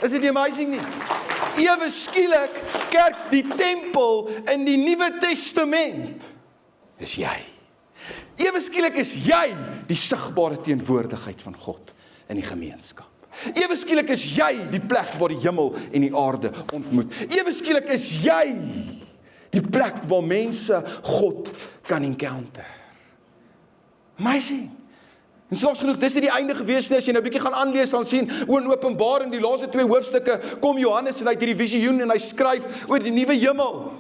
Is dit nie amazing nie? Ewe skielik kerk, die tempel in die Nuwe Testament is jy. Ewe skielik is jy die sigbare teenwoordigheid van God in die gemeenskap. Ewe skielik is jy die plek waar die hemel en die aarde ontmoet. Ewe skielik is jy die plek waar mense God kan encounter. Amazing. En slegs genoeg, dis nie die einde gewees nie, as jy nou 'n bietjie gaan aanlees, dan sien, oor in Openbaring, die laaste 2 hoofstukke, kom Johannes en hy het hierdie visioen en hy skryf oor die nuwe hemel.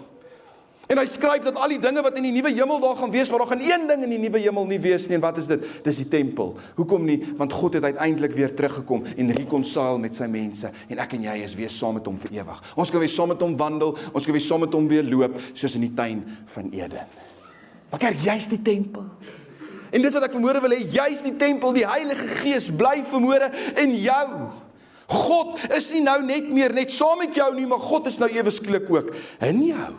En hy skryf dat al die dinge wat in die nuwe hemel daar gaan wees, maar daar gaan een ding in die nuwe hemel nie wees nie, en wat is dit? Dis die tempel. Hoekom nie? Want God het uiteindelik weer teruggekom en reconcile met sy mense, en ek en jy is weer saam met hom vir ewig. Ons kan weer saam met hom wandel, ons kan weer saam met hom weer loop, soos in die tuin van Eden. Maar kyk, jy's die tempel. En dis wat ek vanmôre wil hê, jy's die tempel, die Heilige Gees bly vanmôre in jou. God is nie nou net saam met jou nie, maar God is nou ewe skielik ook in jou.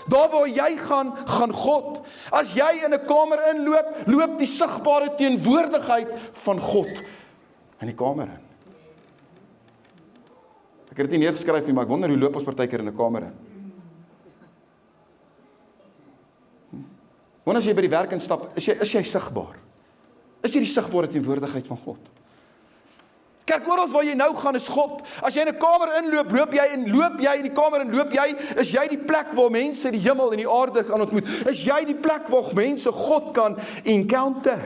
Daar waar jy gaan, gaan God. As jy in 'n kamer inloop, loop die sigbare teenwoordigheid van God in die kamer in. Ek het dit nie neergeskryf nie, maar ek wonder hoe loop ons partykeer in 'n kamer in. Wanneer as jy by die werk instap, is jy sigbaar? Is jy die sigbare teenwoordigheid van God? Kerk, oral waar jy nou gaan is God. As jy in 'n kamer inloop, loop jy in die kamer en loop jy, is jy die plek waar mense die hemel en die aarde gaan ontmoet. Is jy die plek waar mense God kan encounter?